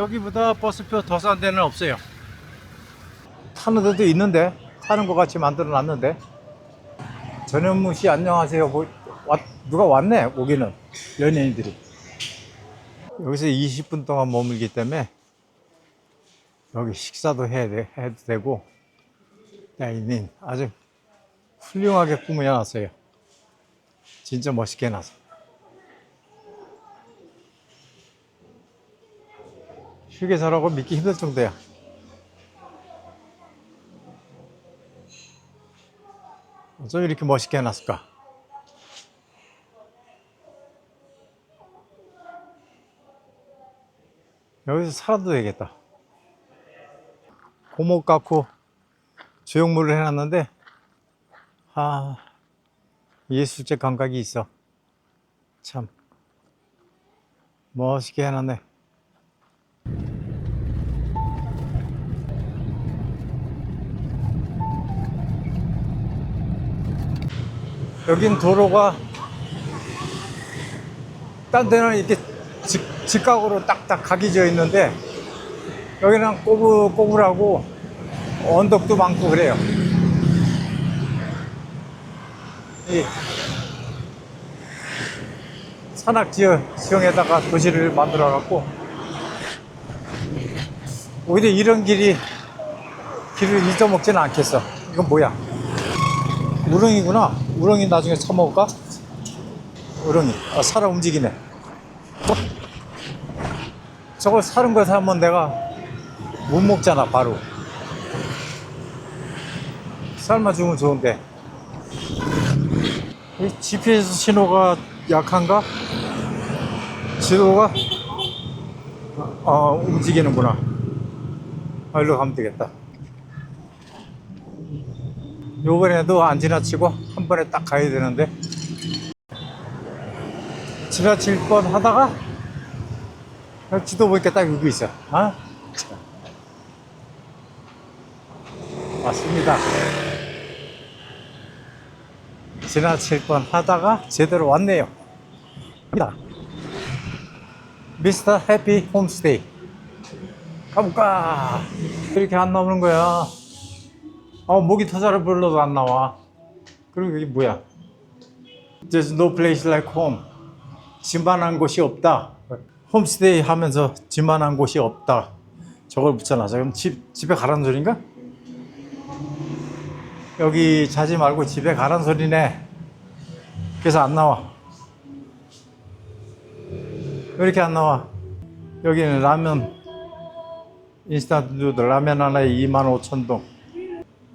여기보다 버스표 더 싼 데는 없어요. 타는 데도 있는데, 타는 것 같이 만들어 놨는데. 전현무 씨 안녕하세요. 누가 왔네, 오기는. 연예인들이. 여기서 20분 동안 머물기 때문에 여기 식사도 해도 되고, 다이닝 아주 훌륭하게 꾸며놨어요. 진짜 멋있게 해놨어. 휴게소라고 믿기 힘들 정도야. 어쩜 이렇게 멋있게 해놨을까? 여기서 살아도 되겠다. 고목 갖고 조형물을 해놨는데, 예술적 감각이 있어. 참 멋있게 해놨네. 여긴 도로가 딴 데는 이렇게 직각으로 딱딱 각이 져 있는데, 여기는 꼬불꼬불하고 언덕도 많고 그래요. 이 산악 지형에다가 도시를 만들어 갖고, 오히려 이런 길을 잊어먹지는 않겠어. 이건 뭐야? 우렁이구나. 우렁이 나중에 처먹을까? 우렁이. 살아 움직이네. 저걸 사는 거 사면 내가 못 먹잖아, 바로. 삶아 주면 좋은데. 이 GPS 신호가 약한가? 지도가 움직이는구나. 일로 가면 되겠다. 요번에도 안 지나치고 한 번에 딱 가야 되는데, 지나칠 뻔 하다가 지도 보니까 딱 여기 있어. 맞습니다. 지나칠 뻔 하다가 제대로 왔네요. 미스터 해피 홈스테이 가볼까? 이렇게 안 나오는 거야. 목이 터져라 불러도 안 나와. 그리고 이게 뭐야? There's no place like home. 집만한 곳이 없다. 홈스테이 하면서 집만한 곳이 없다. 저걸 붙여놔서 그럼 집에 가라는 소린가? 여기 자지 말고 집에 가라는 소리네. 그래서 안 나와. 왜 이렇게 안 나와? 여기는 라면, 인스턴트 누들, 라면 하나에 25,000동.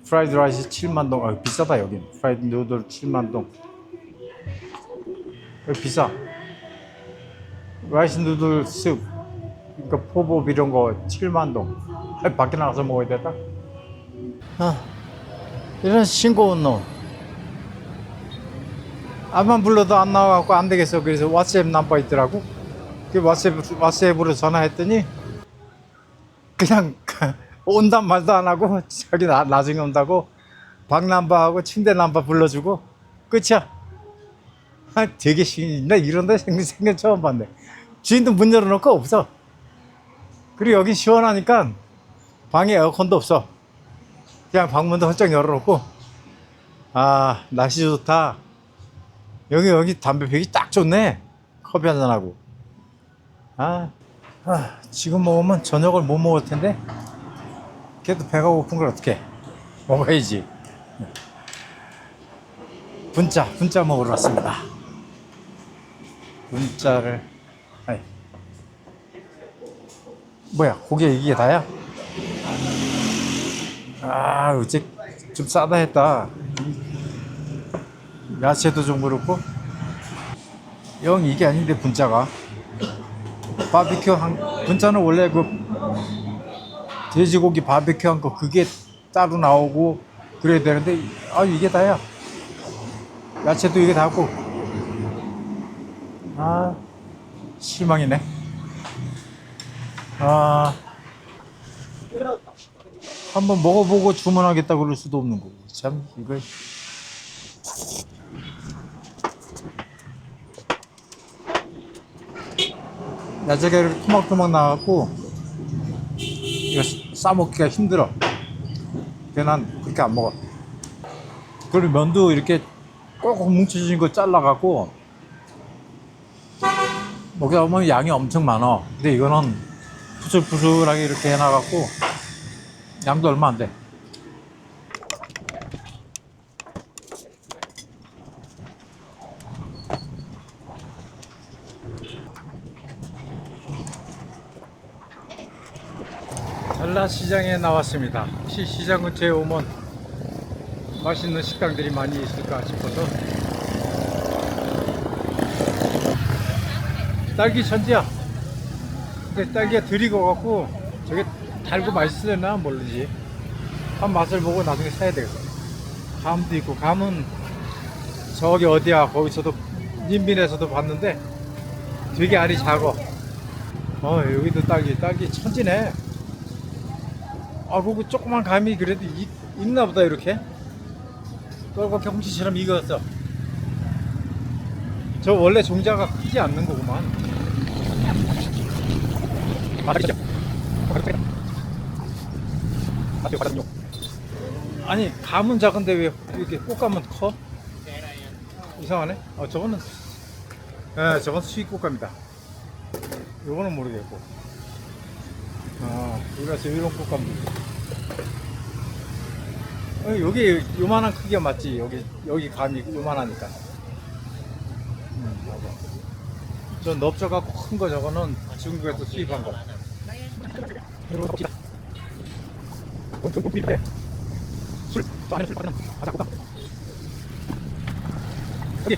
프라이드 라이스 70,000동. 비싸다, 여긴. 프라이드 누들 70,000동. 여기 비싸. 라이스 누들 습, 그러니까 포복 이런 거 70,000동. 밖에 나가서 먹어야 되다. 이런 싱거운 놈. 앞만 불러도 안 나와갖고 안 되겠어. 그래서 왓츠앱 넘버 있더라고. 그 왓츠앱으로 전화했더니 그냥 온단 말도 안 하고 자기 나중에 온다고 방 넘버하고 침대 넘버 불러주고 끝이야. 되게 나 이런 데 생전 처음 봤네. 주인도 문 열어놓고 없어. 그리고 여기 시원하니까 방에 에어컨도 없어. 그냥 방문도 활짝 열어놓고, 날씨 좋다. 여기 담배 피우기 딱 좋네. 커피 한잔하고. 지금 먹으면 저녁을 못 먹을 텐데, 그래도 배가 고픈 걸 어떡해. 먹어야지. 분짜 먹으러 왔습니다. 분짜를, 뭐야, 고기 이게 다야? 어째 좀 싸다 했다. 야채도 좀 그렇고. 영 이게 아닌데, 분짜가. 바비큐 분짜는 원래 그 돼지고기 바비큐 한 거 그게 따로 나오고 그래야 되는데, 이게 다야. 야채도 이게 다고. 실망이네. 한번 먹어보고 주문하겠다 그럴 수도 없는 거고. 참 이걸. 야채가 이렇게 토막토막 나갖고 이거 싸먹기가 힘들어. 그래서 난 그렇게 안 먹어. 그리고 면도 이렇게 꼭 뭉쳐진 거 잘라갖고 먹다 보면 양이 엄청 많아. 근데 이거는 푸슬푸슬하게 이렇게 해놔갖고 양도 얼마 안 돼. 전라시장에 나왔습니다. 혹시 시장 근처에 오면 맛있는 식당들이 많이 있을까 싶어서. 딸기 천지야. 근데 딸기가 덜 익어갖고 저게 달고 맛있으려나 모르지. 한 맛을 보고 나중에 사야 되겠어. 감도 있고, 감은 저기 어디야, 거기서도 인민에서도 봤는데 되게 알이 작어. 여기도 딸기 천지네. 아, 그거 조그만 감이 그래도 익나 보다. 이렇게 똘똘 경치처럼 익었어. 저 원래 종자가 크지 않는 거구만. 아니, 감은 작은데 왜 이렇게 꽃감은 커? 이상하네. 저거는 저건 수입 꽃감이다. 요거는 모르겠고. 우리가 이런 꽃감도 있고. 여기 요만한 크기가 맞지. 여기 감이 요만하니까. 맞아. 저 넓적하고 큰 거 저거는 중국에서 수입한 거. 여기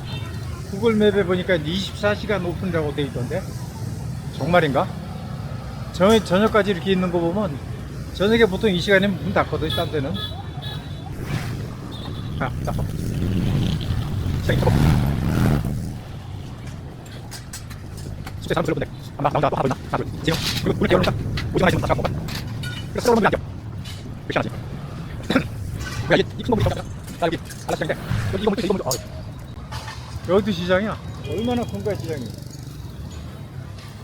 구글 맵에 보니까 24시간 오픈이라고 돼 있던데 정말인가? 저녁까지 이렇게 있는 거 보면 저녁에 보통 이 시간이면 문 닫거든. 딴 데는. 여기도 시장이야. 얼마나 큰 거야 시장이.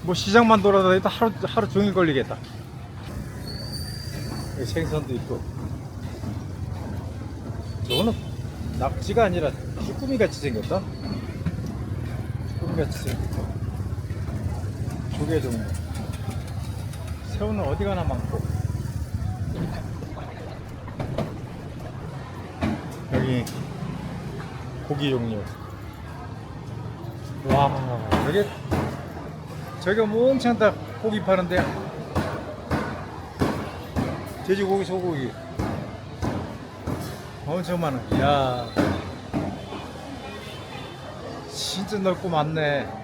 뭐 시장만 돌아다니도 하루 종일 걸리겠다. 여기 생선도 있고. 저거는 낙지가 아니라 쭈꾸미 같이 생겼다. 쭈꾸미 같이 생겼다. 조개 종류. 새우는 어디 가나 많고. 여기 고기 종류. 와, 저게 몽창 다 고기 파는데. 돼지고기, 소고기 엄청 많아. 야, 진짜 넓고 많네.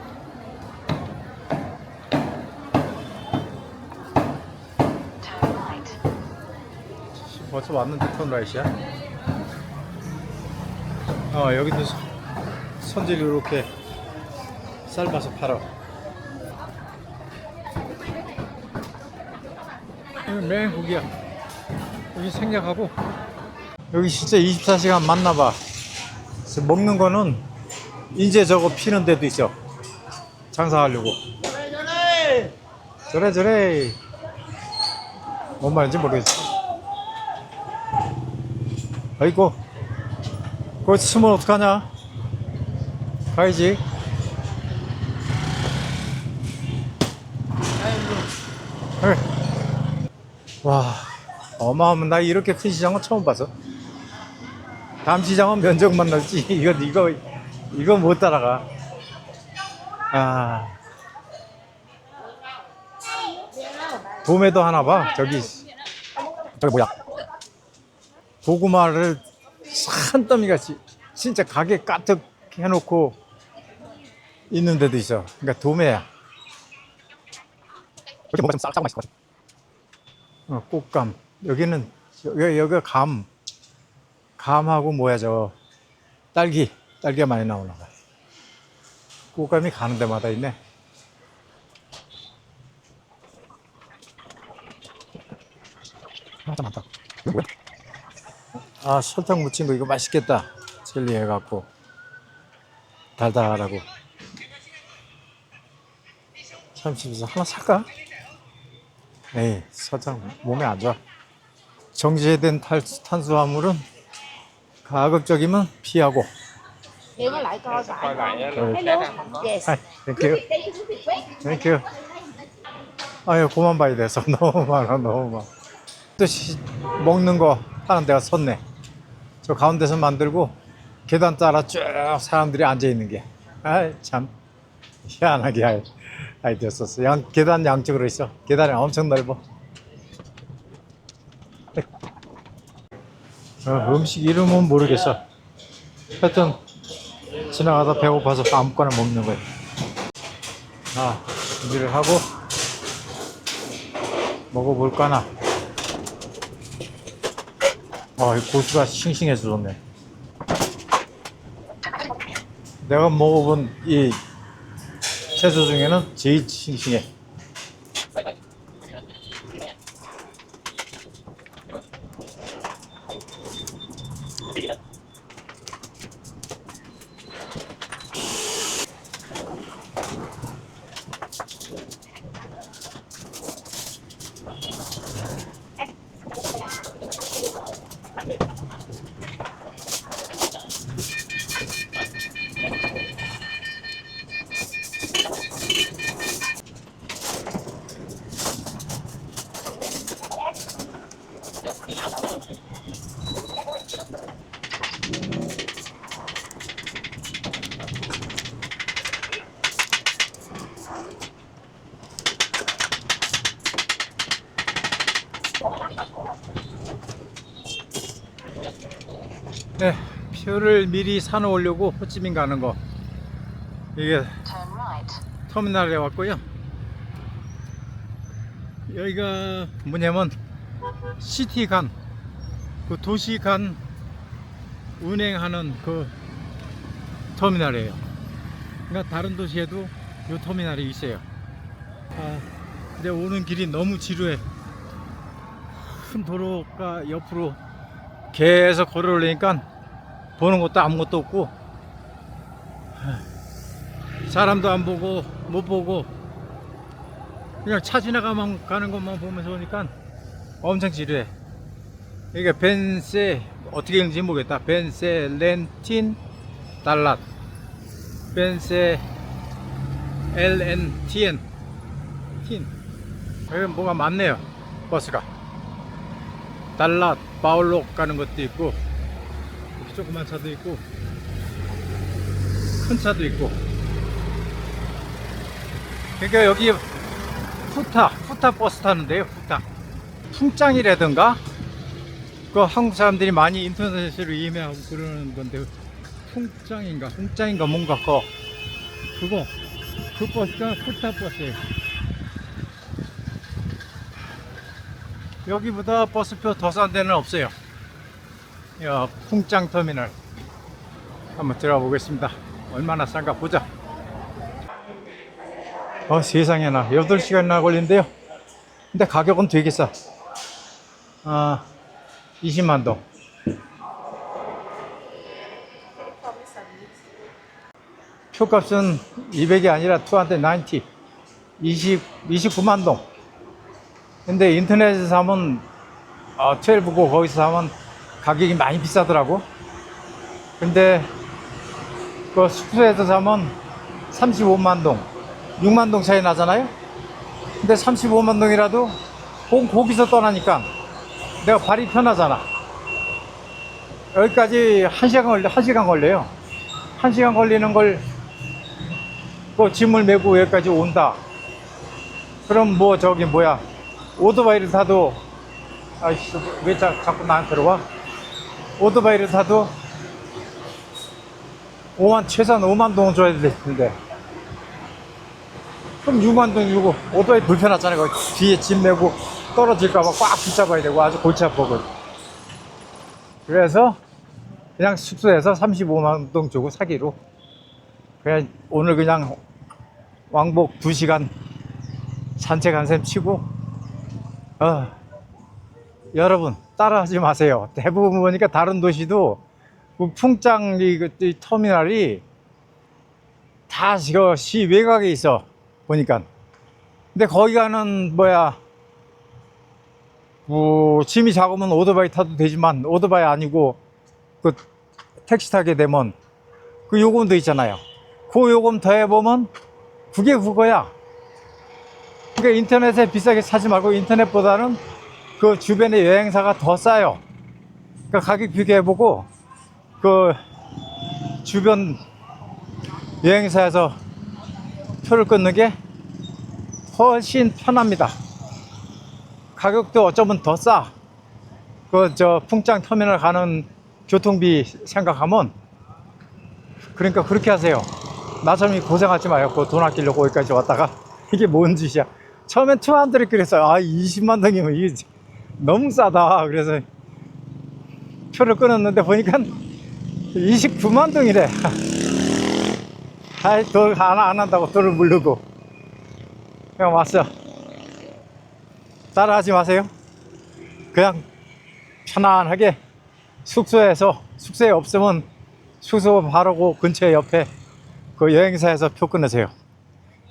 벌써 왔는데 턴라이트야. 여기도 손질 이렇게 삶아서 팔아. 여기 맨 고기야. 여기 생략하고. 여기 진짜 24시간 맞나봐. 먹는 거는 이제 저거 피는 데도 있어. 장사하려고. 저래. 뭔 말인지 모르겠어. 아이고, 거기 숨으면 어떡하냐? 가야지. 와, 어마어마. 나 이렇게 큰 시장은 처음 봤어. 다음 시장은 면적만 넓지. 이거 못 따라가. 도매도 하나 봐. 저기 뭐야? 고구마를 산더미같이 진짜 가게 가득 해놓고 있는 데도 있어. 그러니까 도매야. 이렇게 뭔가 좀 싸고 맛있을 것 같아. 꽃감. 여기가 감하고 뭐야, 딸기가 많이 나오나 봐. 꽃감이 가는 데마다 있네. 진짜 많다. 이거 뭐야? 설탕 묻힌 거 이거 맛있겠다. 젤리 해갖고 달달하고. 참, 집에서 하나 살까? 에이, 서장 몸에 안 좋아. 정제된 탄수화물은 가급적이면 피하고. Nếu mà lại coi Coi lại là Hello. khác không có. Yes. 아이, 땡큐. 땡큐. 아유, 그만 봐야 돼서 너무 많아, 너무 많아. 또 먹는 거 하는 데가 섰네. 저 가운데서 만들고 계단 따라 쭉 사람들이 앉아 있는 게. 아이, 참 희한하게 아이디어 썼어. 계단 양쪽으로 있어. 계단이 엄청 넓어. 음식 이름은 모르겠어. 하여튼 지나가다 배고파서 아무거나 먹는 거야. 준비를 하고 먹어볼까나. 이 고수가 싱싱해서 좋네. 내가 먹어본 이 채소 중에는 제일 싱싱해. 네, 표를 미리 사놓으려고 호치민 가는 거. 이게 터미널에 왔고요. 여기가 뭐냐면 시티 간, 그 도시 간 운행하는 그 터미널이에요. 그러니까 다른 도시에도 이 터미널이 있어요. 근데 오는 길이 너무 지루해. 큰 도로가 옆으로 계속 걸어 올리니까 보는 것도 아무것도 없고, 사람도 안 보고 못 보고 그냥 차 지나가면 가는 것만 보면서 오니까 엄청 지루해. 이게 벤세, 어떻게 읽는지 모르겠다. 벤세 렌틴 달랏, 벤세 LNTN 틴. 여기 뭐가 많네요. 버스가 달랏 바울록 가는 것도 있고, 이렇게 조그만 차도 있고 큰 차도 있고. 그러니까 여기 후타 버스 타는데요. 후타 풍짱이라든가, 그 한국 사람들이 많이 인터넷으로 이메하고 그러는 건데, 풍짱인가 뭔가 그 버스가 후타 버스예요. 여기보다 버스표 더 싼 데는 없어요. 풍짱 터미널 한번 들어가 보겠습니다. 얼마나 싼가 보자. 세상에나 8시간이나 걸린대요. 근데 가격은 되게 싸. 20만 동. 표값은 200이 아니라 290, 29만 동. 근데 인터넷에서 사면 12고 거기서 사면 가격이 많이 비싸더라고. 근데 그 숙소에서 사면 35만 동, 6만 동 차이 나잖아요. 근데 35만 동이라도 거기서 떠나니까 내가 발이 편하잖아. 여기까지 1시간 걸려요. 1시간 걸리는 걸 그 짐을 메고 여기까지 온다. 그럼 오토바이를 타도, 왜 자꾸 나한테 들어와? 오토바이를 타도 최소한 5만 동은 줘야 될 텐데, 그럼 6만 동 주고, 오토바이 불편하잖아요. 뒤에 짐 메고 떨어질까봐 꽉 붙잡아야 되고 아주 골치 아프거든. 그래서 그냥 숙소에서 35만 동 주고 사기로, 그냥 오늘 그냥 왕복 2시간 산책 한 셈 치고. 여러분 따라하지 마세요. 대부분 보니까 다른 도시도 그 풍짱 이 터미널이 다 시 외곽에 있어 보니까. 근데 거기 가는 뭐 짐이 작으면 오토바이 타도 되지만 오토바이 아니고 그 택시 타게 되면 그 요금도 있잖아요. 그 요금 더해보면 그게 그거야. 그러니까 인터넷에 비싸게 사지 말고 인터넷보다는 그 주변의 여행사가 더 싸요. 그러니까 가격 비교해보고 그 주변 여행사에서 표를 끊는 게 훨씬 편합니다. 가격도 어쩌면 더 싸. 그 저 풍장 터미널 가는 교통비 생각하면 그러니까 그렇게 하세요. 나처럼 고생하지 마요. 그 돈 아끼려고 거기까지 왔다가 이게 뭔 짓이야. 처음엔 투한들이 그랬어요. 아 20만 동이면 이게 너무 싸다. 그래서 표를 끊었는데 보니까 29만 동이래. 아이 돈 하나 안 한다고 돈을 물르고 그냥 왔어. 따라하지 마세요. 그냥 편안하게 숙소에 없으면 숙소 바로 그 근처에 옆에 그 여행사에서 표 끊으세요.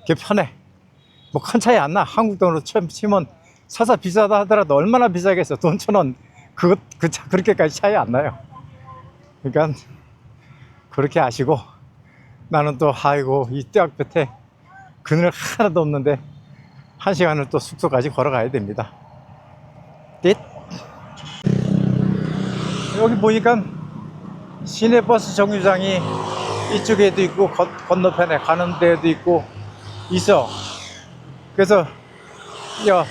그게 편해. 뭐 큰 차이 안 나. 한국 돈으로 치면 사사 비싸다 하더라도 얼마나 비싸겠어. 돈 1,000원 그렇게까지 차이 안 나요. 그러니까 그렇게 아시고 나는 또 아이고 이 떼학 끝에 그늘 하나도 없는데 1시간을 또 숙소까지 걸어가야 됩니다. 띠 여기 보니까 시내버스 정류장이 이쪽에도 있고 건너편에 가는 데도 있고 있어. 그래서 야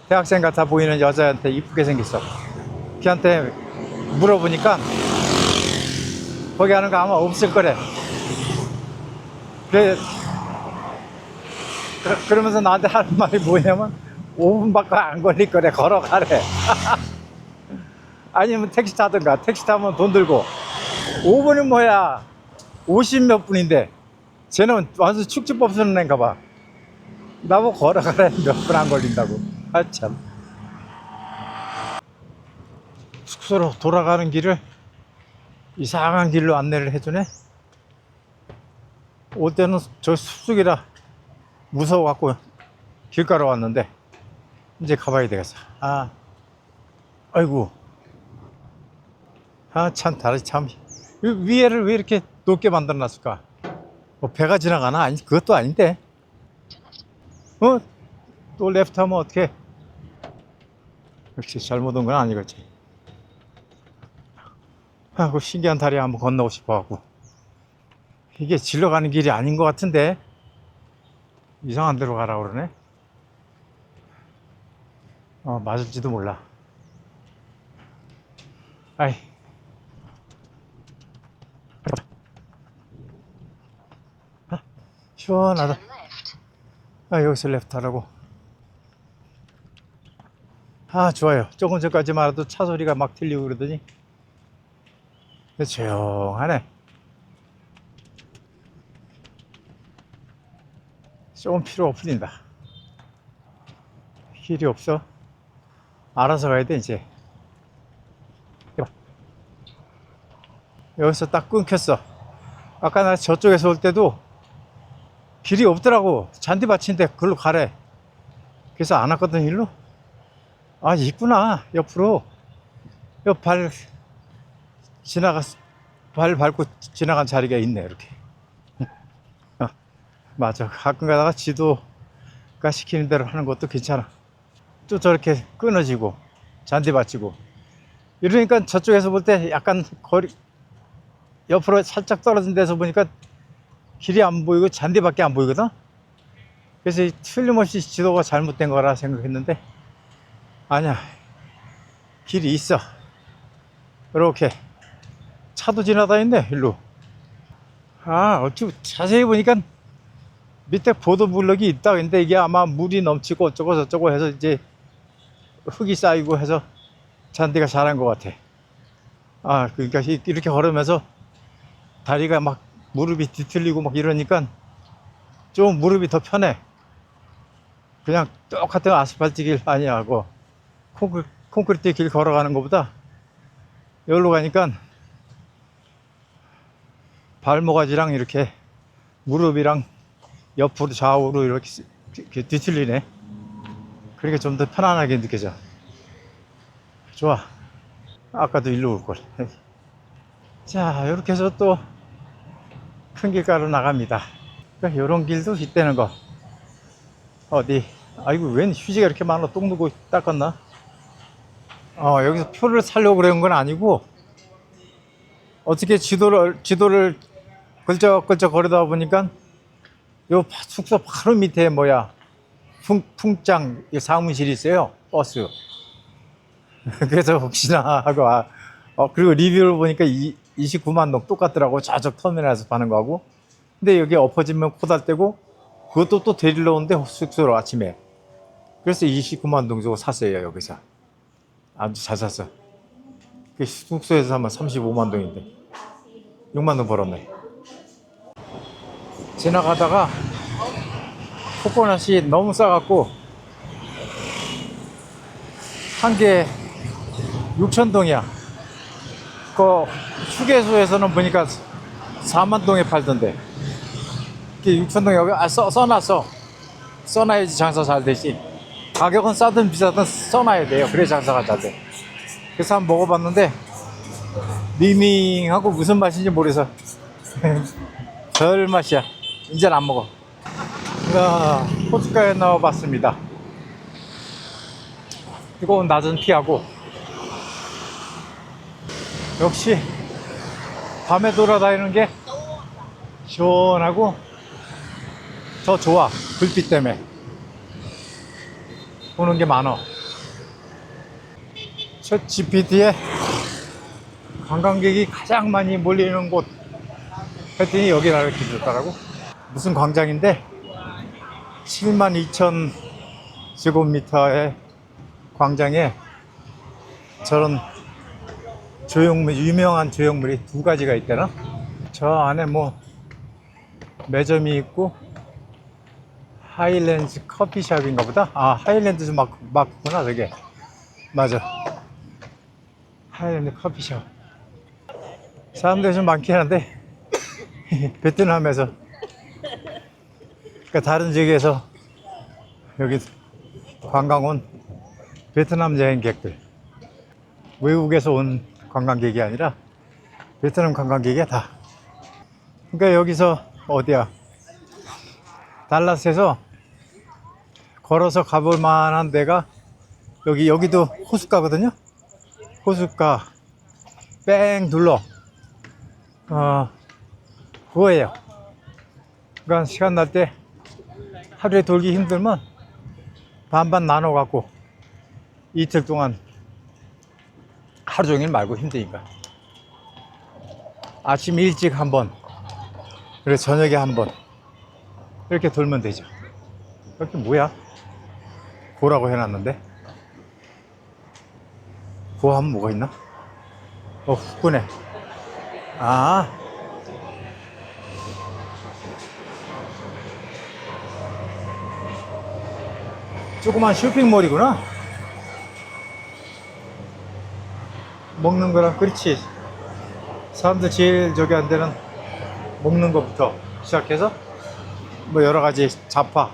대학생 같아 보이는 여자한테 이쁘게 생겼어. 걔한테 물어보니까 거기 하는 거 아마 없을 거래. 그러면서 나한테 하는 말이 뭐냐면 5분밖에 안 걸릴 거래. 걸어가래. 아니면 택시 타든가. 택시 타면 돈 들고 5분이 뭐야 50 몇 분인데 쟤는 완전 축지법 쓰는 애인가 봐. 나보고 걸어가래. 몇 분 안 걸린다고. 아 참. 숙소로 돌아가는 길을 이상한 길로 안내를 해주네. 올 때는 저 숲속이라 무서워갖고 길가로 왔는데 이제 가봐야 되겠어. 아이고 참 다리 참 위에를 왜 이렇게 높게 만들어 놨을까? 뭐 배가 지나가나? 아니 그것도 아닌데. 또 레프트 하면 어떡해. 역시 잘못 온 건 아니겠지. 그 신기한 다리 한번 건너고 싶어갖고. 이게 질러 가는 길이 아닌 것 같은데 이상한 데로 가라 그러네. 맞을지도 몰라. 아이 시원하다. 여기서 레프트 하라고. 좋아요. 조금 전까지만 해도 차 소리가 막 들리고 그러더니 조용하네. 조금 필요 없습니다. 길이 없어. 알아서 가야 돼 이제. 여기서 딱 끊겼어. 아까 나 저쪽에서 올 때도 길이 없더라고. 잔디밭인데 그걸로 가래. 그래서 안 왔거든 일로. 있구나. 옆으로 발 밟고 지나간 자리가 있네 이렇게. 맞아. 가끔 가다가 지도가 시키는 대로 하는 것도 괜찮아. 또 저렇게 끊어지고 잔디밭이고 이러니까 저쪽에서 볼 때 약간 거리 옆으로 살짝 떨어진 데서 보니까 길이 안 보이고 잔디밖에 안 보이거든. 그래서 틀림없이 지도가 잘못된 거라 생각했는데 아니야. 길이 있어. 이렇게 차도 지나다니네 일로. 어찌 자세히 보니까 밑에 보도 블럭이 있다. 근데 이게 아마 물이 넘치고 어쩌고 저쩌고 해서 이제 흙이 쌓이고 해서 잔디가 자란 것 같아. 그러니까 이렇게 걸으면서 다리가 막 무릎이 뒤틀리고 막 이러니까 좀 무릎이 더 편해. 그냥 똑같은 아스팔트 길 아니하고 콘크리트 길 걸어가는 것보다 여기로 가니까 발모가지랑 이렇게 무릎이랑 옆으로 좌우로 이렇게 뒤틀리네. 그러니까 좀 더 편안하게 느껴져. 좋아. 아까도 일로 올 걸. 자, 이렇게 해서 또 큰 길가로 나갑니다. 그러니까 이런 길도 있다는 거. 어디? 아이고, 웬 휴지가 이렇게 많아? 똥 누고 닦았나? 여기서 표를 사려고 그런 건 아니고, 어떻게 지도를 걸쩍걸쩍 거리다 보니까, 요 숙소 바로 밑에 뭐야, 풍장 사무실이 있어요. 버스. 그래서 혹시나 하고, 그리고 리뷰를 보니까 29만 동 똑같더라고. 저쪽 터미널에서 파는 거하고. 근데 여기 엎어지면 코달대고, 그것도 또 데리러 오는데 숙소로 아침에. 그래서 29만 동 주고 샀어요, 여기서. 아주 잘 샀어. 그 숙소에서 사면 35만 동인데 6만 동 벌었네. 지나가다가 코코넛이 너무 싸갖고 한 개 6천 동이야. 그 휴게소에서는 보니까 4만 동에 팔던데. 이게 6천 동에 여기 써놨어. 써놔야지 장사 잘 되지. 가격은 싸든 비싸든 써놔야 돼요. 그래 장사가 잘 돼. 그래서 한번 먹어봤는데 밍밍하고 무슨 맛인지 모르겠어. 별 맛이야. 이젠 안 먹어. 호숫가에 나와봤습니다. 뜨거운 낮은 피하고 역시 밤에 돌아다니는 게 시원하고 더 좋아. 불빛 때문에 보는 게 많어. 첫 GPT에 관광객이 가장 많이 몰리는 곳 했더니 여기를 알려 주셨더라고. 무슨 광장인데 7만 2천 제곱미터의 광장에 저런 조형물, 유명한 조형물이 두 가지가 있대나? 저 안에 뭐 매점이 있고 하일랜드 커피숍인가 보다. 하일랜드 마크구나 저게. 맞아, 하일랜드 커피숍. 사람들이 좀 많긴 한데 베트남에서, 그러니까 다른 지역에서 여기 관광 온 베트남 여행객들, 외국에서 온 관광객이 아니라 베트남 관광객이야 다. 그러니까 여기서 어디야, 달라스에서 걸어서 가볼 만한 데가 여기도 호숫가거든요. 호숫가 뺑 둘러 그거예요. 그러니까 시간 날 때 하루에 돌기 힘들면 반반 나눠 갖고 이틀 동안 하루 종일 말고 힘드니까 아침 일찍 한번, 그리고 저녁에 한번 이렇게 돌면 되죠. 이렇게 뭐야? 고라고 해놨는데 고 하면 뭐가 있나? 후끈해. 조그만 쇼핑몰이구나. 먹는 거랑, 그렇지. 사람들 제일 저기 한 데는 먹는 것부터 시작해서 뭐 여러 가지 잡화,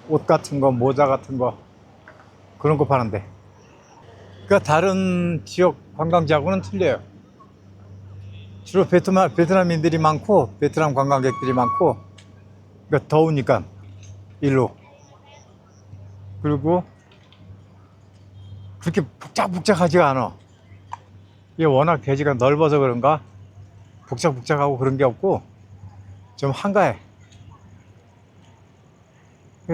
옷 같은 거, 모자 같은 거, 그런 거 파는데. 그러니까 다른 지역 관광지하고는 틀려요. 주로 베트남인들이 많고 베트남 관광객들이 많고, 그러니까 더우니까 일로. 그리고 그렇게 복잡복잡하지가 않아. 이게 워낙 대지가 넓어서 그런가 복잡복잡하고 그런 게 없고 좀 한가해.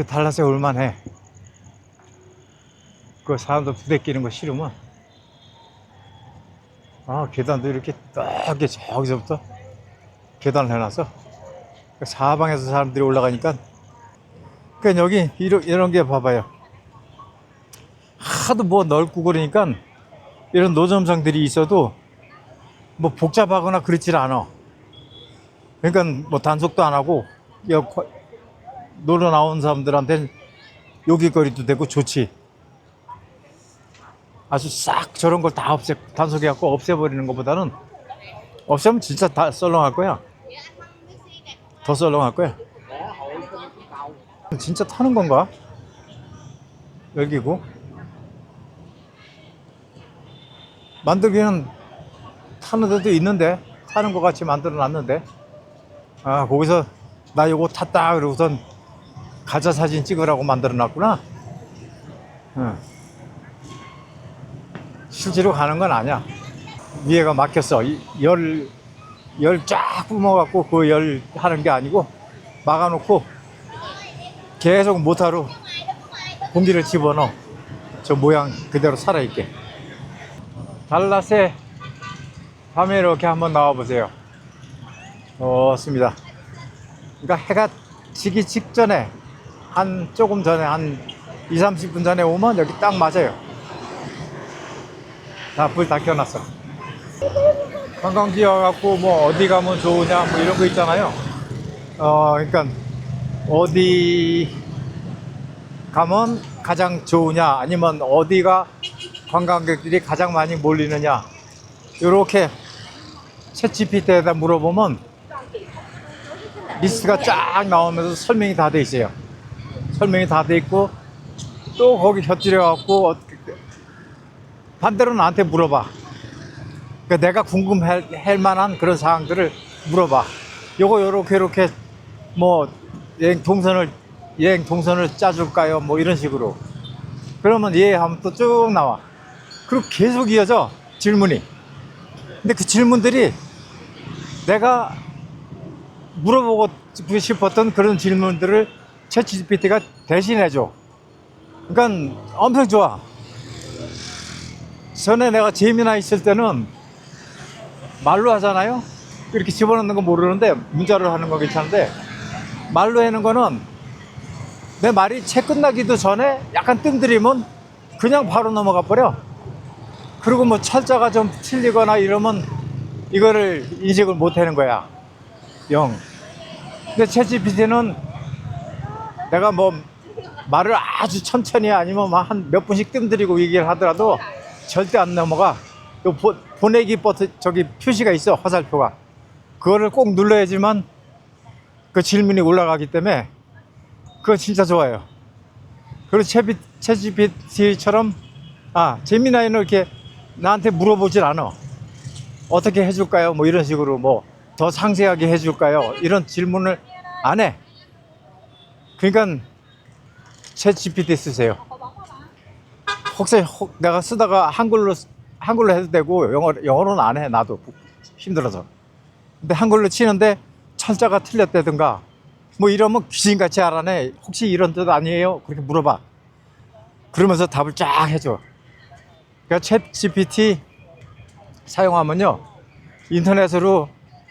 달라스에 올만해. 그 사람들 부대 끼는 거 싫으면 계단도 이렇게 딱게 저기서부터 계단을 해놨어. 사방에서 사람들이 올라가니까. 그러니까 여기 이런 게 봐봐요. 하도 뭐 넓고 그러니까 이런 노점상들이 있어도 뭐 복잡하거나 그렇질 않아. 그러니까 뭐 단속도 안 하고 놀러 나온 사람들한테는 여기 거리도 되고 좋지. 아주 싹 저런 걸 다 단속해갖고 없애버리는 것보다는, 없애면 진짜 다 썰렁할 거야. 더 썰렁할 거야. 진짜 타는 건가? 열기구. 만들기는 타는 데도 있는데, 타는 것 같이 만들어 놨는데, 아, 거기서 나 요거 탔다 그러고선 가짜 사진 찍으라고 만들어 놨구나. 응. 실제로 가는 건 아니야. 위에가 막혔어. 열 쫙 뿜어갖고 그 열 하는 게 아니고 막아놓고 계속 모터로 공기를 집어넣어. 저 모양 그대로 살아있게. 달랏에 밤에 이렇게 한번 나와보세요. 좋습니다. 그러니까 해가 지기 직전에 조금 전에 한 2, 30분 전에 오면 여기 딱 맞아요. 다 불 다 켜놨어. 관광지 와갖고 뭐 어디 가면 좋으냐 뭐 이런 거 있잖아요. 그러니까 어디 가면 가장 좋으냐 아니면 어디가 관광객들이 가장 많이 몰리느냐 이렇게 챗GPT에다 물어보면 리스트가 쫙 나오면서 설명이 다 돼 있어요. 설명이 다 돼 있고 또 거기 곁들여 갖고 반대로 나한테 물어봐. 그러니까 내가 궁금할 만한 그런 사항들을 물어봐. 요거 요렇게 뭐 여행 동선을 짜줄까요? 뭐 이런 식으로. 그러면 예 하면 또 쭉 나와. 그리고 계속 이어져 질문이. 근데 그 질문들이 내가 물어보고 싶었던 그런 질문들을 챗GPT가 대신해줘. 그러니까 엄청 좋아. 전에 내가 재미나 있을 때는 말로 하잖아요. 이렇게 집어넣는 거 모르는데 문자로 하는 거 괜찮은데 말로 하는 거는 내 말이 채 끝나기도 전에 약간 뜸들이면 그냥 바로 넘어가 버려. 그리고 뭐 철자가 좀 틀리거나 이러면 이거를 인식을 못 하는 거야. 영. 근데 챗GPT는 내가 뭐 말을 아주 천천히 아니면 한 몇 분씩 뜸들이고 얘기를 하더라도 절대 안 넘어가. 또 보내기 버튼 저기 표시가 있어. 화살표가. 그거를 꼭 눌러야지만 그 질문이 올라가기 때문에 그거 진짜 좋아요. 그리고 챗GPT처럼 재미나이는 이렇게 나한테 물어보질 않아. 어떻게 해줄까요? 뭐 이런 식으로 뭐 더 상세하게 해줄까요? 이런 질문을 안 해. 그러니까 챗GPT 쓰세요. 혹시 내가 쓰다가 한글로 해도 되고 영어로는 안 해. 나도 힘들어서. 근데 한글로 치는데 철자가 틀렸다든가 뭐 이러면 귀신같이 알아내. 혹시 이런 뜻 아니에요? 그렇게 물어봐. 그러면서 답을 쫙 해줘. 그러니까 챗GPT 사용하면요 인터넷으로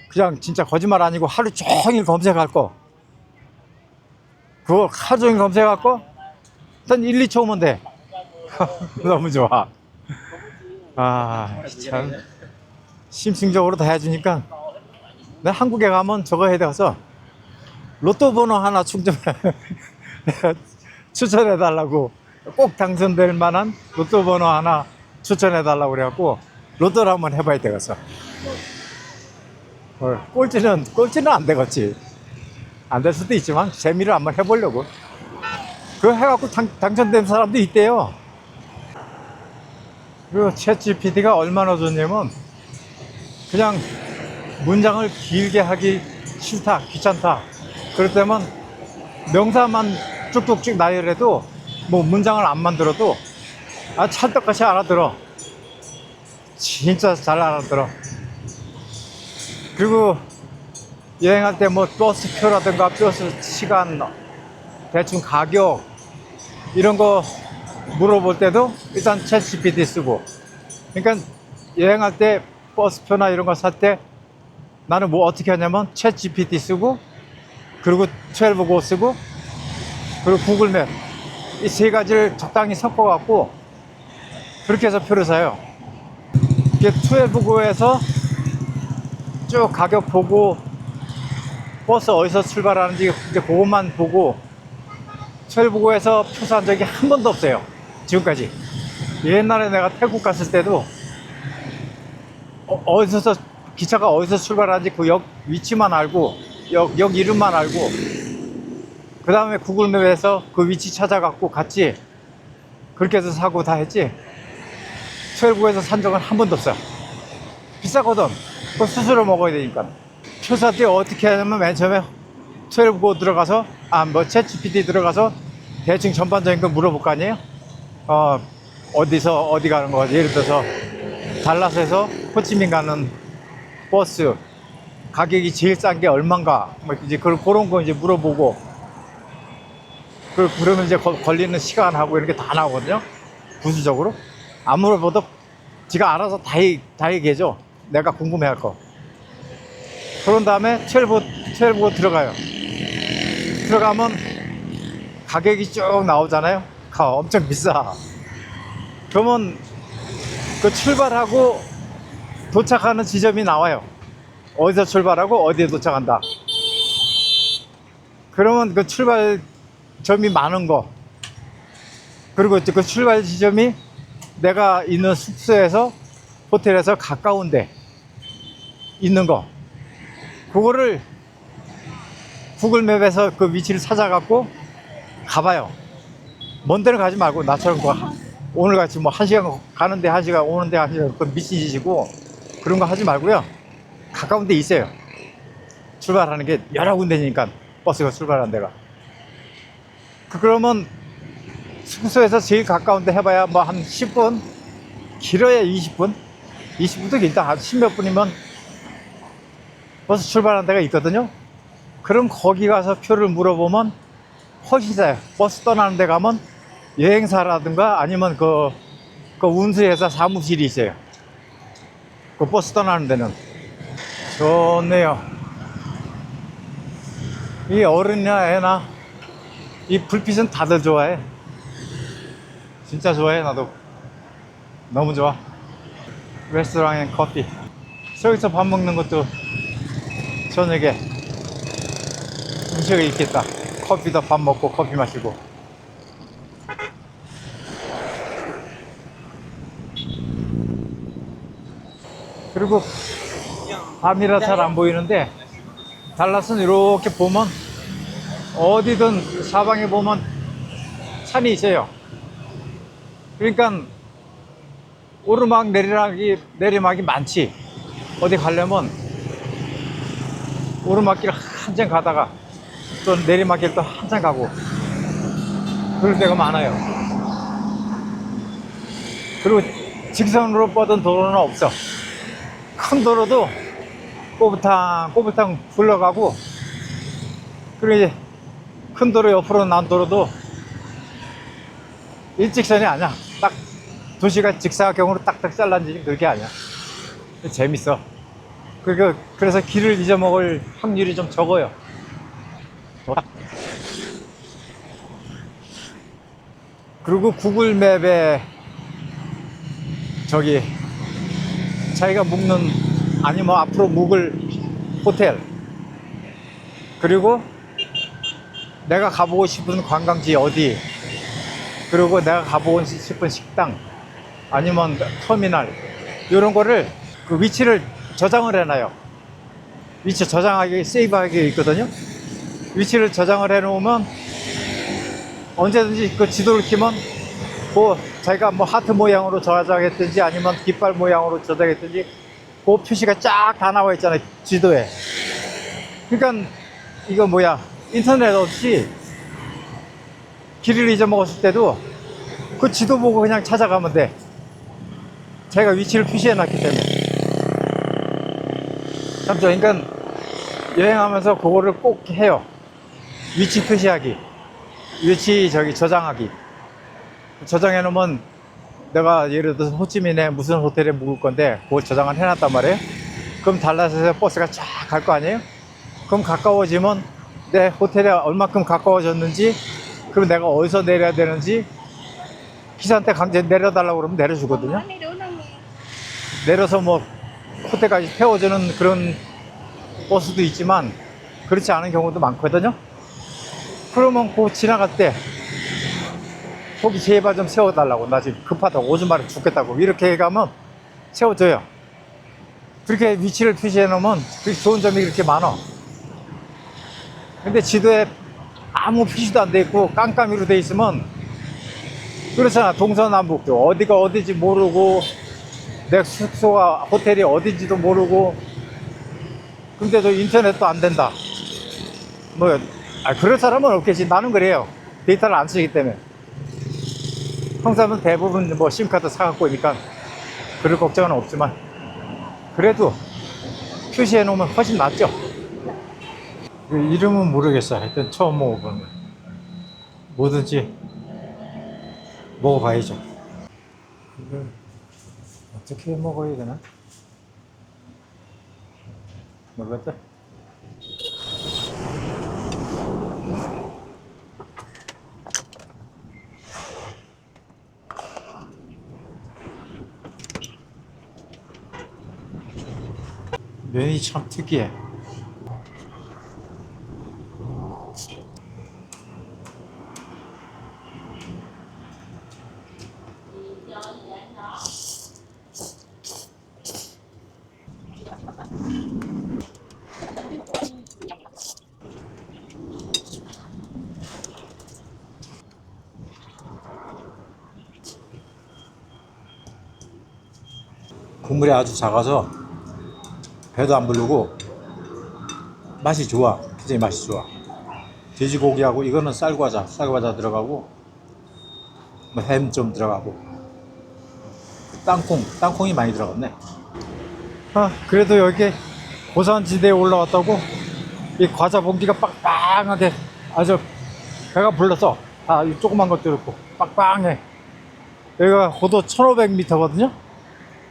그냥 진짜 거짓말 아니고 하루 종일 검색할 거. 그걸 하루 종일 검색할 거 일단 1, 2초 오면 돼. 너무 좋아. 참 심층적으로 다 해주니까 내가 한국에 가면 저거 해서 로또 번호 하나 추천해 달라고. 꼭 당선될 만한 로또 번호 하나 추천해 달라고 그래갖고 로또를 한번 해봐야 되겠어. 꼴찌는 안 되겠지. 안 될 수도 있지만 재미를 한번 해보려고. 그거 해갖고 당첨된 사람도 있대요. 그리고 챗GPT가 얼마나 좋냐면 그냥 문장을 길게 하기 싫다, 귀찮다. 그럴 때면 명사만 쭉쭉쭉 나열해도 뭐 문장을 안 만들어도 찰떡같이 알아들어. 진짜 잘 알아들어. 그리고 여행할 때 뭐 버스표라든가 버스 시간, 대충 가격 이런 거 물어볼 때도 일단 챗GPT 쓰고. 그러니까 여행할 때 버스표나 이런 거 살 때 나는 뭐 어떻게 하냐면 챗GPT 쓰고 그리고 12고 쓰고 그리고 구글맵 이 세 가지를 적당히 섞어 갖고 그렇게 해서 표를 사요. 이게 12고에서 쭉 가격 보고 버스 어디서 출발하는지 이제 그것만 보고 12고에서 표 산 적이 한 번도 없어요. 지금까지. 옛날에 내가 태국 갔을 때도 어디서 기차가 어디서 출발하는지 그 역 위치만 알고 역 이름만 알고 그 다음에 구글맵에서 그 위치 찾아갖고 갔지. 그렇게 해서 사고 다 했지. 12에서 산 적은 한 번도 없어. 비싸거든. 그거 스스로 먹어야 되니까. 표 살 때 어떻게 하냐면 맨 처음에 12 들어가서 챗 GPT 들어가서 대충 전반적인 거 물어볼 거 아니에요. 어디서 어디 가는 거, 예를 들어서 달라스에서 호치민 가는 버스 가격이 제일 싼 게 얼만가, 뭐 이제 그런 거 이제 물어보고, 그러면 이제 걸리는 시간하고 이렇게 다 나오거든요. 부수적으로. 안 물어봐도 지가 알아서 다 얘기해줘. 내가 궁금해할 거. 그런 다음에 12 들어가요. 들어가면 가격이 쭉 나오잖아요. 엄청 비싸. 그러면 그 출발하고 도착하는 지점이 나와요. 어디서 출발하고 어디에 도착한다. 그러면 그 출발점이 많은 거, 그리고 그 출발 지점이 내가 있는 숙소에서, 호텔에서 가까운데 있는 거, 그거를 구글맵에서 그 위치를 찾아갖고 가봐요. 먼 데는 가지 말고, 나처럼 오늘 같이 뭐 1시간 가는데 1시간, 오는데 1시간, 그 미친 짓이고 그런 거 하지 말고요. 가까운 데 있어요. 출발하는 게 여러 군데니까, 버스가 출발하는 데가. 그러면 숙소에서 제일 가까운 데 해봐야 뭐 한 10분, 길어야 20분, 20분도 길다. 한 10몇 분이면 버스 출발하는 데가 있거든요. 그럼 거기 가서 표를 물어보면 훨씬 싸요. 버스 떠나는 데 가면 여행사라든가 아니면 그 운수회사 사무실이 있어요. 그 버스 떠나는 데는. 좋네요. 이 어른이나 애나 이 불빛은 다들 좋아해. 진짜 좋아해. 나도 너무 좋아. 레스토랑 앤 커피. 저기서 밥 먹는 것도 저녁에 음식이 있겠다. 커피도 밥 먹고 커피 마시고. 그리고 밤이라 잘 안 보이는데 달라스는 이렇게 보면 어디든 사방에 보면 산이 있어요. 그러니까 오르막 내리막이 많지. 어디 가려면 오르막길 한참 가다가 또 내리막길 또 한참 가고 그럴 때가 많아요. 그리고 직선으로 뻗은 도로는 없어. 큰 도로도 꼬불탕 굴러가고, 그리고 이제 큰 도로 옆으로 난 도로도 일직선이 아니야. 딱 도시가 직사각형으로 딱딱 잘라지는 그게 아니야. 재밌어. 그래서 길을 잊어먹을 확률이 좀 적어요. 그리고 구글맵에 저기 자기가 묵는, 아니면 앞으로 묵을 호텔, 그리고 내가 가보고 싶은 관광지 어디, 그리고 내가 가보고 싶은 식당, 아니면 터미널, 이런 거를 그 위치를 저장을 해놔요. 위치 저장하기, 세이브하기 있거든요. 위치를 저장을 해놓으면 언제든지 그 지도를 키면 그 자기가 뭐 하트 모양으로 저장했든지 아니면 깃발 모양으로 저장했든지 그 표시가 쫙 다 나와 있잖아요, 지도에. 그러니까 이거 뭐야, 인터넷 없이 길을 잊어먹었을 때도 그 지도 보고 그냥 찾아가면 돼. 자기가 위치를 표시해 놨기 때문에. 참 좋아. 그러니까 여행하면서 그거를 꼭 해요. 위치 표시하기, 위치 저장하기. 저장해 놓으면 내가 예를 들어서 호치민에 무슨 호텔에 묵을 건데 그걸 저장을 해놨단 말이에요. 그럼 달라스에서 버스가 쫙 갈 거 아니에요. 그럼 가까워지면 내 호텔에 얼마큼 가까워졌는지, 그럼 내가 어디서 내려야 되는지 기사한테 강제 내려달라고 그러면 내려주거든요. 내려서 뭐 호텔까지 태워주는 그런 버스도 있지만 그렇지 않은 경우도 많거든요. 그러면 그 지나갈 때 거기 제발 좀 세워달라고, 나 지금 급하다고, 오줌 마려 죽겠다고, 이렇게 가면 세워줘요. 그렇게 위치를 표시해 놓으면 그렇게 좋은 점이 그렇게 많아. 근데 지도에 아무 표시도 안 돼 있고 깜깜이로 돼 있으면 그렇잖아. 동서남북도 어디가 어디지 모르고 내 숙소가 호텔이 어딘지도 모르고 근데도 인터넷도 안 된다. 뭐 그럴 사람은 없겠지. 나는 그래요. 데이터를 안 쓰기 때문에. 항상은 대부분 뭐 심카드 사갖고 오니까 그럴 걱정은 없지만 그래도 표시해 놓으면 훨씬 낫죠. 그 이름은 모르겠어. 하여튼 처음 먹어보는 거예요. 뭐든지 먹어봐야죠. 이걸 어떻게 먹어야 되나? 모르겠다. 면이 참 특이해. 국물이 아주 작아서 배도 안 부르고 맛이 좋아. 굉장히 맛이 좋아. 돼지고기하고 이거는 쌀과자 들어가고 뭐 햄 좀 들어가고 땅콩이 많이 들어갔네. 그래도 여기 고산지대에 올라왔다고 이 과자 봉지가 빵빵하게 아주 배가 불러서 이 조그만 것도 이렇고 빵빵해. 여기가 고도 1500m거든요.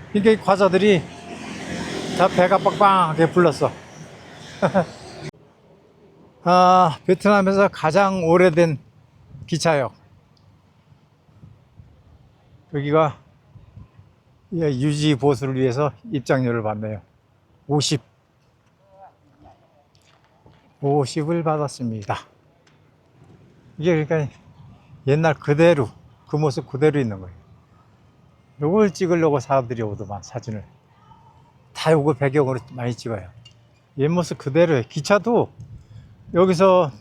그러니까 이 과자들이 다 배가 빵빵하게 불렀어. 베트남에서 가장 오래된 기차역. 여기가 유지 보수를 위해서 입장료를 받네요. 50을 받았습니다. 이게 그러니까 옛날 그대로 그 모습 그대로 있는 거예요. 요걸 찍으려고 사람들이 오더만 사진을. 다 요거 배경으로 많이 찍어요. 옛 모습 그대로예요. 기차도 여기서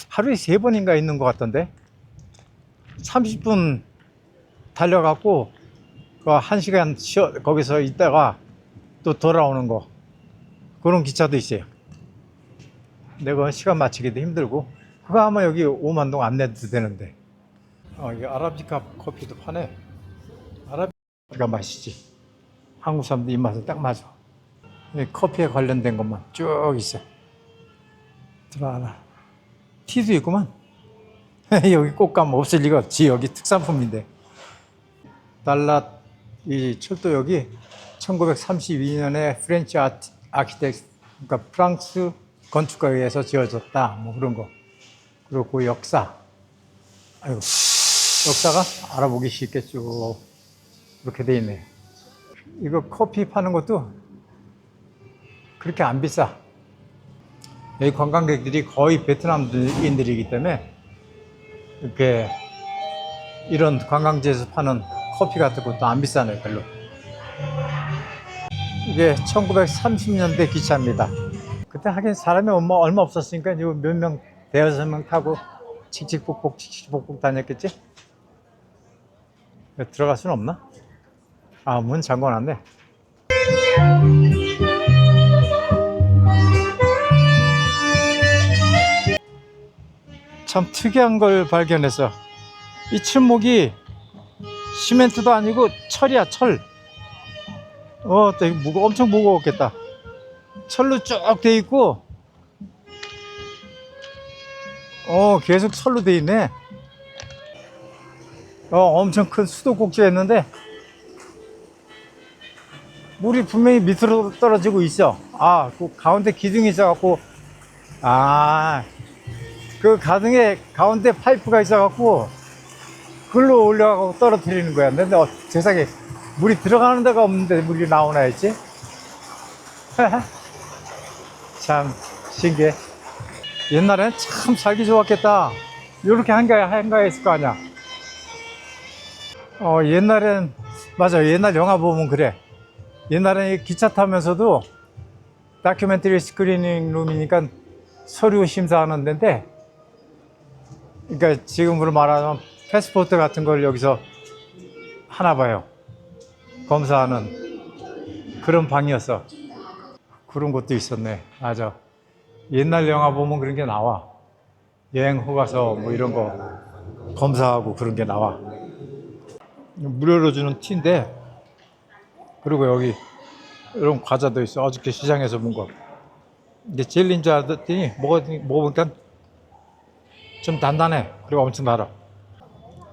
하루에 3번인가 있는 것 같던데 30분 달려갖고 1시간 거기서 있다가 또 돌아오는 거 그런 기차도 있어요. 내가 시간 맞추기도 힘들고 그거 아마 여기 오만동 안 내도 되는데 이게 아라비카 커피도 파네. 아라비카가 맛이지. 한국 사람들 입맛에 딱 맞아. 커피에 관련된 것만 쭉 있어. 들어와라. 티도 있구만. 여기 꽃감 없을 리가 없지. 여기 특산품인데. 달랏 이 철도역이 1932년에 프렌치 아키텍트, 그러니까 프랑스 건축가에 의해서 지어졌다. 뭐 그런 거. 그리고 그 역사가 알아보기 쉽게 쭉 이렇게 돼 있네. 이거 커피 파는 것도 그렇게 안 비싸. 여기 관광객들이 거의 베트남인들이기 때문에 이렇게 이런 관광지에서 파는 커피 같은 것도 안 비싸네 별로. 이게 1930년대 기차입니다. 그때 하긴 사람이 얼마 없었으니까 몇 명, 대여섯 명 타고 칙칙폭폭 다녔겠지? 들어갈 수는 없나? 문 잠궈놨네. 참 특이한 걸 발견했어. 이 층목이 시멘트도 아니고 철이야, 철. 엄청 무거웠겠다. 철로 쭉 돼 있고, 계속 철로 돼 있네. 엄청 큰 수도꼭지가 있는데, 물이 분명히 밑으로 떨어지고 있어. 그 가운데 기둥이 있어갖고, 그 가등에 가운데 파이프가 있어갖고, 글로 올려가고 떨어뜨리는 거야. 근데 세상에 물이 들어가는 데가 없는데 물이 나오나 했지? 참 신기해. 옛날엔 참 살기 좋았겠다. 이렇게 한가해 있을 거 아니야. 옛날엔 맞아. 옛날 영화 보면 그래. 옛날에 기차 타면서도 다큐멘터리 스크리닝 룸이니까 서류 심사하는 데인데, 그러니까 지금으로 말하면 패스포트 같은 걸 여기서 하나 봐요. 검사하는 그런 방이었어. 그런 것도 있었네. 맞아. 옛날 영화 보면 그런 게 나와. 여행 허가서 뭐 이런 거 검사하고 그런 게 나와. 무료로 주는 티인데, 그리고 여기 이런 과자도 있어. 어저께 시장에서 본 거. 이게 젤리인 줄 알았더니 먹어보니까 좀 단단해. 그리고 엄청 달아.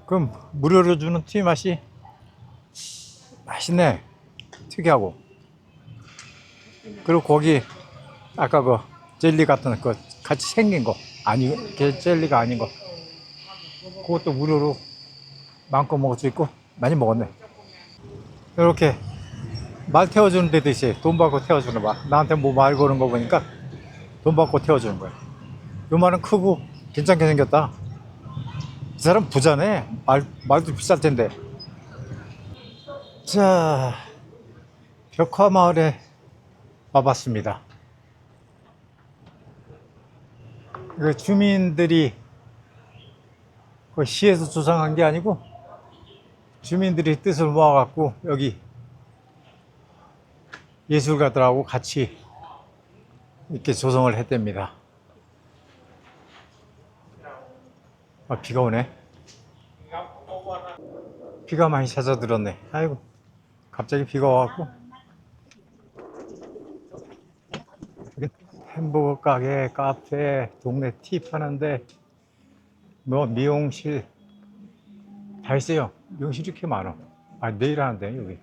그럼 무료로 주는 티 맛이 맛있네. 특이하고. 그리고 거기 아까 그 젤리 같은 거 같이 생긴 거 아니 그 젤리가 아닌 거 그것도 무료로 마음껏 먹을 수 있고 많이 먹었네. 이렇게 말 태워주는 데도 있어요. 돈 받고 태워주는 말. 나한테 뭐 말 거는 거 보니까 돈 받고 태워주는 거야. 요 말은 크고 괜찮게 생겼다. 이 사람 부자네. 말도 비쌀 텐데. 자, 벽화마을에 와봤습니다. 그 주민들이 그 시에서 조성한 게 아니고 주민들이 뜻을 모아갖고 여기 예술가들하고 같이 이렇게 조성을 했답니다. 아, 비가 오네. 비가 많이 잦아들었네. 아이고, 갑자기 비가 와갖고. 햄버거 가게, 카페, 동네 티 파는데 뭐 미용실 다 있어요. 미용실이 이렇게 많아. 아, 내일 하는데 여기.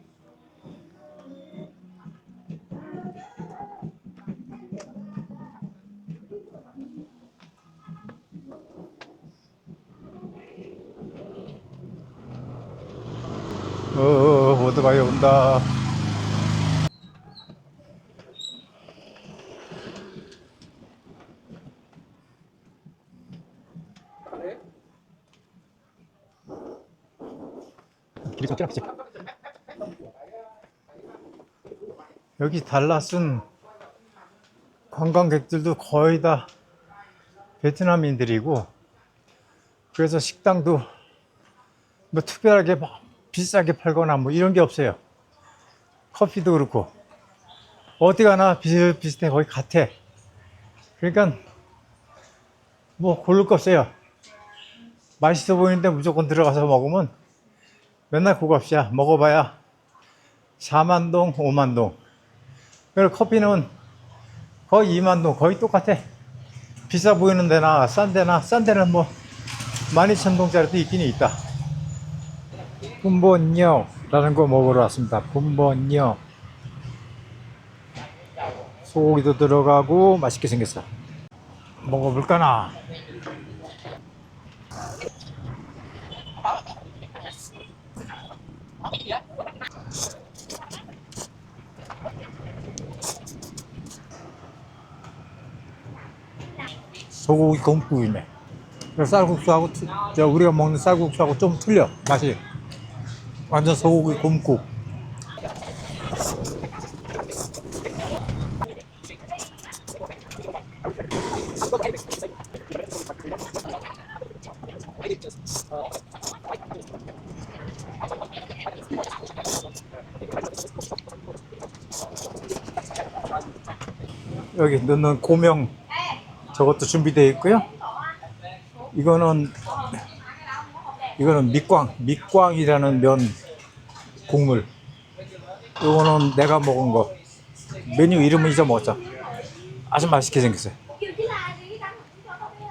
오토바이 온다. 길이 좀 짧지. 여기 달랏은 관광객들도 거의 다 베트남인들이고, 그래서 식당도 뭐 특별하게 막 비싸게 팔거나 뭐 이런 게 없어요. 커피도 그렇고 어디 가나 비슷비슷해. 거의 같아. 그러니까 뭐 고를 거 없어요. 맛있어 보이는데 무조건 들어가서 먹으면 맨날 고값이야. 먹어봐야 4만 동, 5만 동. 그리고 커피는 거의 2만 동. 거의 똑같아. 비싸 보이는 데나 싼 데는 뭐 12,000동짜리도 있긴 있다. 뿜번녀라는 거 먹으러 왔습니다. 뿜번녀. 소고기도 들어가고 맛있게 생겼어. 먹어볼까나. 소고기 곰국이네. 쌀국수하고 우리가 먹는 쌀국수하고 좀 틀려. 맛이 완전 소고기 곰국. 여기 넣는 고명 저것도 준비되어 있고요. 이거는 밑광이라는 면 국물. 이거는 내가 먹은 거. 메뉴 이름은 잊어먹었죠. 아주 맛있게 생겼어요.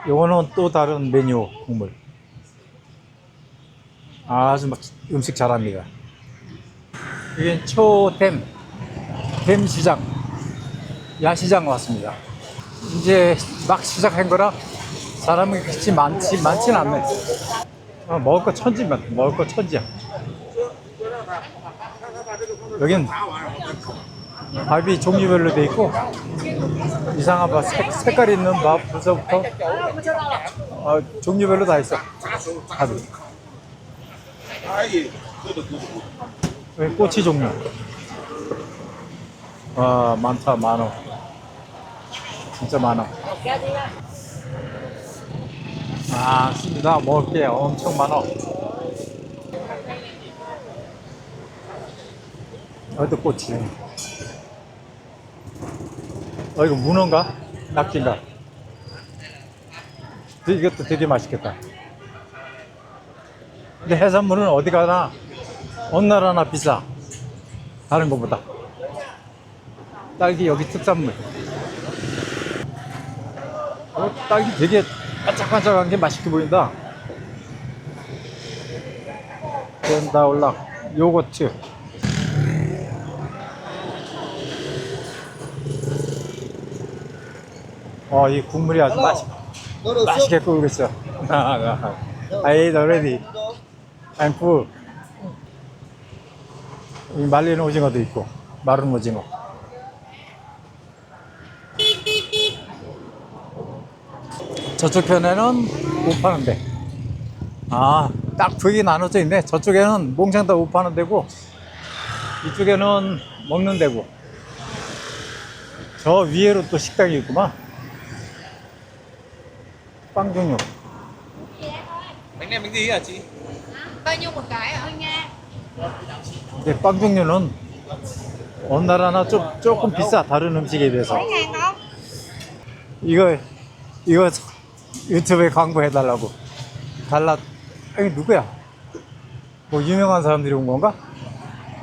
이거는 또 다른 메뉴 국물. 아주 음식 잘합니다. 이게 댐시장, 야시장 왔습니다. 이제 막 시작한 거라 사람이 그렇지 많진 않네. 먹을 거 천지야. 여긴 밥이 종류별로 돼 있고, 이상한 밥, 색깔 있는 밥, 부서부터 종류별로 다 있어. 밥이. 여기 꼬치 종류. 와, 많어. 진짜 많아. 맞습니다. 먹을 게 엄청 많아. 어디 꽃이. 이거 문어인가? 낙지인가? 이것도 되게 맛있겠다. 근데 해산물은 어디 가나 어느 나라나 비싸. 다른 것보다. 딸기 여기 특산물. 딸기 되게 반짝반짝한 게 맛있게 보인다. 벤다올락 요거트. 이 국물이 아주 맛있게 끓고 있어. I ate already. I'm full. 이 말린 오징어도 있고, 마른 오징어. 저쪽 편에는 못 파는데. 딱 부위 나눠져 있네. 저쪽에는 몽창다 못 파는 데고, 이쪽에는 먹는 데고. 저 위에로 또 식당이 있구만. 빵 종류. Bánh này bánh gì hả chị? Bao nhiêu một cái ạ? Nha. 근데 빵 종류는 어느 나라나 조금 비싸. 다른 음식에 비해서. Mấy ngàn không? 이거 유튜브에 광고해달라고. 아니, 누구야? 뭐 유명한 사람들이 온 건가?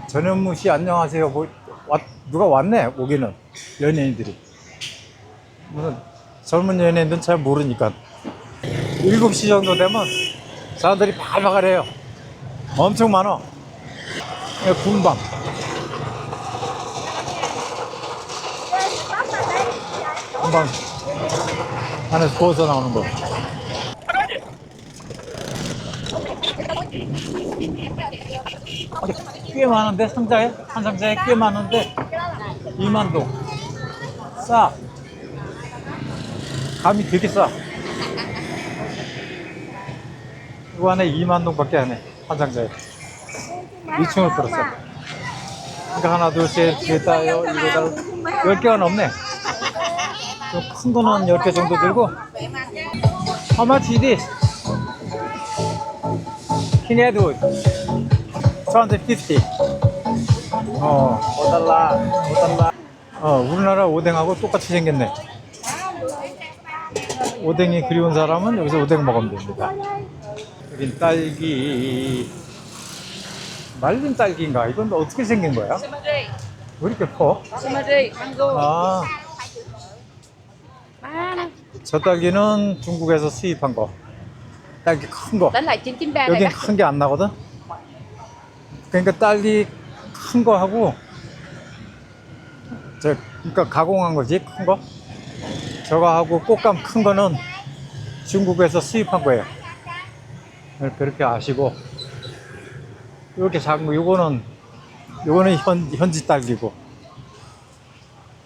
전현무 씨 안녕하세요. 누가 왔네, 오기는. 연예인들이. 무슨 젊은 연예인들은 잘 모르니까. 7시 정도 되면 사람들이 바글바글해요. 엄청 많아. 군밤. 군밤. 안에서 구워서 나오는 거. 꽤 많은데, 상자에? 한 상자에 꽤 많은데, 2만 동. 싸. 감이 되게 싸. 이거 안에 2만 동밖에 안 해. 한 상자에. 2층을 끌었어. 그러니까 하나, 둘, 셋, 넷, 다섯, 일곱, 여덟, 10개가 넘네. 좀 큰 거는 10개 정도 들고. How much is this? Kinewood 250. 5달러. 우리나라 오뎅하고 똑같이 생겼네. 오뎅이 그리운 사람은 여기서 오뎅 먹으면 됩니다. 여긴 딸기. 말린 딸기인가? 이건 어떻게 생긴 거야? Sumari. 왜 이렇게 커? Sumari. Mango. 저 딸기는 중국에서 수입한 거. 딸기 큰 거. Tính là 993 여긴 này 큰 게 안 나거든? 그러니까 딸기 큰 거 하고, 그러니까 가공한 거지, 큰 거? 저거 하고 꽃감 큰 거는 중국에서 수입한 거예요. 그렇게 아시고, 이렇게 작은 거, 요거는 현지 딸기고,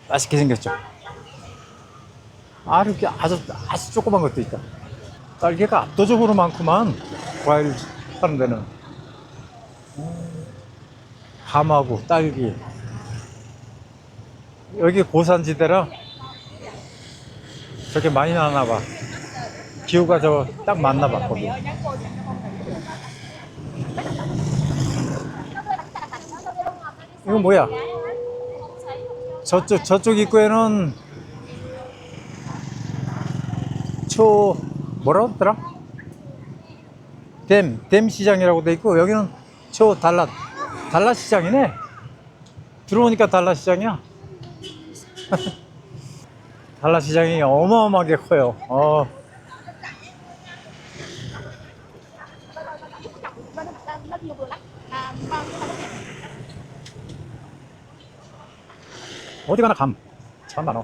맛있게 생겼죠? 이렇게 아주 조그만 것도 있다. 딸기가 압도적으로 많구만. 과일 파는 데는. 감하고 딸기. 여기 고산지대라 저렇게 많이 나나 봐. 기후가 딱 맞나 봐, 거기. 이건 뭐야? 저쪽 입구에는 뭐라 그러더라? 댐 시장이라고 돼 있고, 여기는 달랏 시장이네. 들어오니까 달랏 시장이야. 달랏 시장이 어마어마하게 커요. 어디 가나 감 참 많아.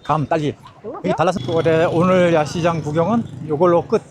감, 딸기. 여기 달랏. 오늘 야시장 구경은 이걸로 끝.